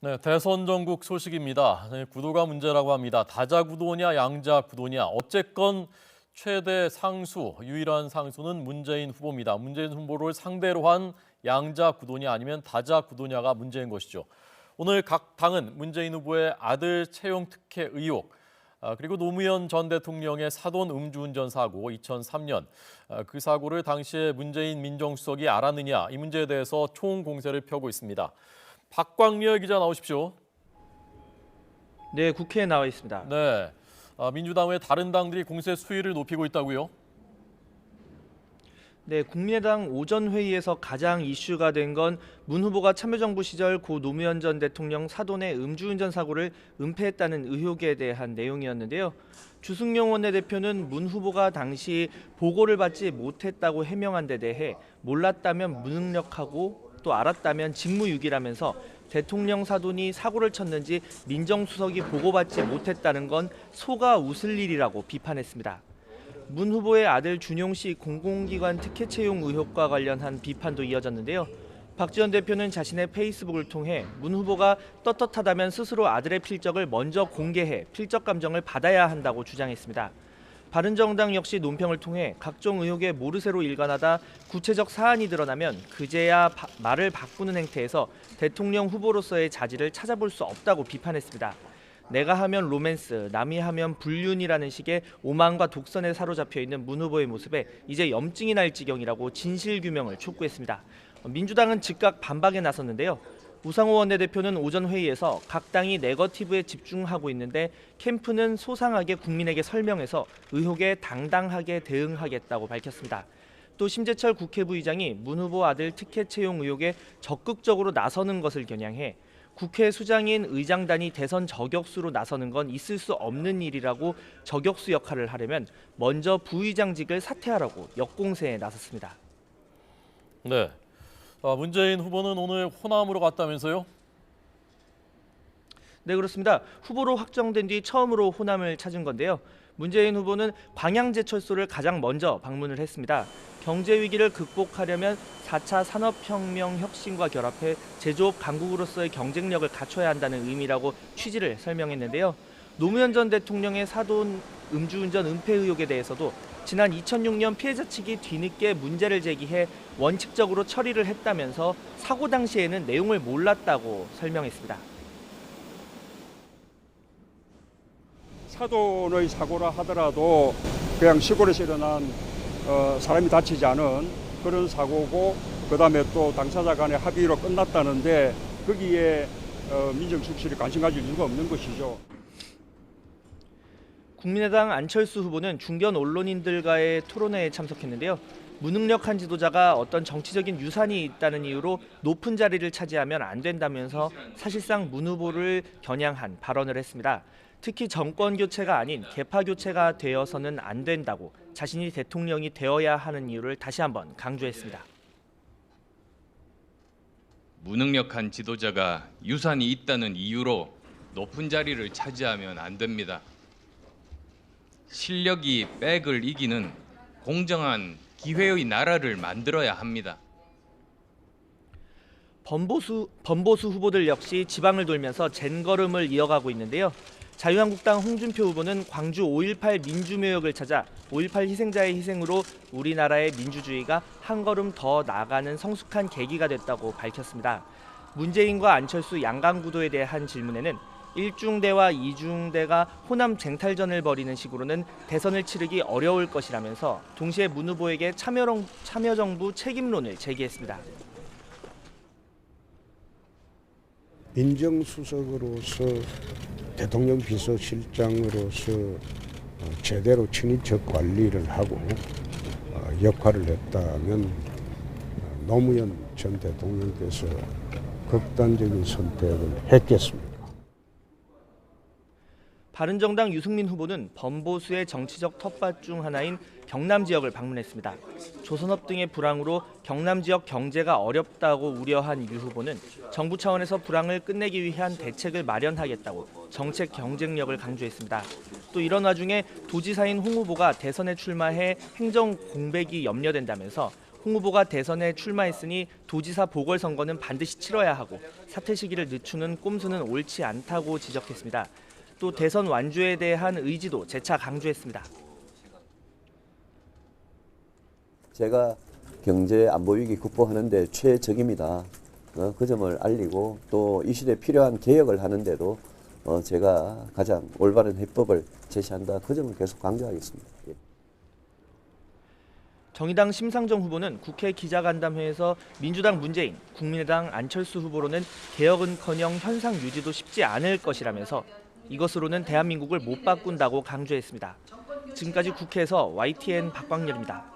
네, 대선 전국 소식입니다. 네, 구도가 문제라고 합니다. 다자 구도냐 양자 구도냐 어쨌건 최대 상수, 유일한 상수는 문재인 후보입니다. 문재인 후보를 상대로 한 양자 구도냐 아니면 다자 구도냐가 문제인 것이죠. 오늘 각 당은 문재인 후보의 아들 채용 특혜 의혹, 그리고 노무현 전 대통령의 사돈 음주운전 사고 2003년 그 사고를 당시에 문재인 민정수석이 알았느냐 이 문제에 대해서 총공세를 펴고 있습니다. 박광렬 기자 나오십시오. 네, 국회에 나와 있습니다. 네, 민주당 외 다른 당들이 공세 수위를 높이고 있다고요? 네, 국민의당 오전 회의에서 가장 이슈가 된 건 문 후보가 참여정부 시절 고 노무현 전 대통령 사돈의 음주운전 사고를 은폐했다는 의혹에 대한 내용이었는데요. 주승용 원내대표는 문 후보가 당시 보고를 받지 못했다고 해명한 데 대해 몰랐다면 무능력하고 또 알았다면 직무유기라면서 대통령 사돈이 사고를 쳤는지 민정수석이 보고받지 못했다는 건 소가 웃을 일이라고 비판했습니다. 문 후보의 아들 준용 씨 공공기관 특혜 채용 의혹과 관련한 비판도 이어졌는데요. 박지원 대표는 자신의 페이스북을 통해 문 후보가 떳떳하다면 스스로 아들의 필적을 먼저 공개해 필적 감정을 받아야 한다고 주장했습니다. 바른정당 역시 논평을 통해 각종 의혹에 모르쇠로 일관하다 구체적 사안이 드러나면 그제야 말을 바꾸는 행태에서 대통령 후보로서의 자질을 찾아볼 수 없다고 비판했습니다. 내가 하면 로맨스, 남이 하면 불륜이라는 식의 오만과 독선에 사로잡혀 있는 문 후보의 모습에 이제 염증이 날 지경이라고 진실규명을 촉구했습니다. 민주당은 즉각 반박에 나섰는데요. 우상호 원내대표는 오전 회의에서 각 당이 네거티브에 집중하고 있는데 캠프는 소상하게 국민에게 설명해서 의혹에 당당하게 대응하겠다고 밝혔습니다. 또 심재철 국회부의장이 문 후보 아들 특혜 채용 의혹에 적극적으로 나서는 것을 겨냥해 국회 수장인 의장단이 대선 저격수로 나서는 건 있을 수 없는 일이라고 저격수 역할을 하려면 먼저 부의장직을 사퇴하라고 역공세에 나섰습니다. 네, 문재인 후보는 오늘 호남으로 갔다면서요? 네, 그렇습니다. 후보로 확정된 뒤 처음으로 호남을 찾은 건데요. 문재인 후보는 광양제철소를 가장 먼저 방문을 했습니다. 경제 위기를 극복하려면 4차 산업혁명 혁신과 결합해 제조업 강국으로서의 경쟁력을 갖춰야 한다는 의미라고 취지를 설명했는데요. 노무현 전 대통령의 사돈 음주운전 은폐 의혹에 대해서도 지난 2006년 피해자 측이 뒤늦게 문제를 제기해 원칙적으로 처리를 했다면서 사고 당시에는 내용을 몰랐다고 설명했습니다. 사돈의 사고라 하더라도 그냥 시골에서 일어난 사람이 다치지 않은 그런 사고고, 그다음에 또 당사자 간의 합의로 끝났다는데 거기에 민정수석실이 관심 가질 이유가 없는 것이죠. 국민의당 안철수 후보는 중견 언론인들과의 토론회에 참석했는데요. 무능력한 지도자가 어떤 정치적인 유산이 있다는 이유로 높은 자리를 차지하면 안 된다면서 사실상 문 후보를 겨냥한 발언을 했습니다. 특히 정권 교체가 아닌 계파 교체가 되어서는 안 된다고 자신이 대통령이 되어야 하는 이유를 다시 한번 강조했습니다. 무능력한 지도자가 유산이 있다는 이유로 높은 자리를 차지하면 안 됩니다. 실력이 백을 이기는 공정한 기회의 나라를 만들어야 합니다. 범보수 후보들 역시 지방을 돌면서 젠걸음을 이어가고 있는데요. 자유한국당 홍준표 후보는 광주 5.18 민주묘역을 찾아 5.18 희생자의 희생으로 우리나라의 민주주의가 한 걸음 더 나아가는 성숙한 계기가 됐다고 밝혔습니다. 문재인과 안철수 양강구도에 대한 질문에는 1중대와 2중대가 호남 쟁탈전을 벌이는 식으로는 대선을 치르기 어려울 것이라면서 동시에 문 후보에게 참여정부 책임론을 제기했습니다. 민정수석으로서 대통령 비서실장으로서 제대로 친인척 관리를 하고 역할을 했다면 노무현 전 대통령께서 극단적인 선택을 했겠습니까? 바른정당 유승민 후보는 범보수의 정치적 텃밭 중 하나인 경남 지역을 방문했습니다. 조선업 등의 불황으로 경남 지역 경제가 어렵다고 우려한 유 후보는 정부 차원에서 불황을 끝내기 위한 대책을 마련하겠다고 정책 경쟁력을 강조했습니다. 또 이런 와중에 도지사인 홍 후보가 대선에 출마해 행정 공백이 염려된다면서 홍 후보가 대선에 출마했으니 도지사 보궐선거는 반드시 치러야 하고 사퇴 시기를 늦추는 꼼수는 옳지 않다고 지적했습니다. 또 대선 완주에 대한 의지도 재차 강조했습니다. 제가 경제 안보 위기 극복하는 데 최적입니다. 그 점을 알리고 또 이 시대에 필요한 개혁을 하는데도 제가 가장 올바른 해법을 제시한다. 그 점을 계속 강조하겠습니다. 예. 정의당 심상정 후보는 국회 기자간담회에서 민주당 문재인, 국민의당 안철수 후보로는 개혁은커녕 현상 유지도 쉽지 않을 것이라면서 이것으로는 대한민국을 못 바꾼다고 강조했습니다. 지금까지 국회에서 YTN 박광렬입니다.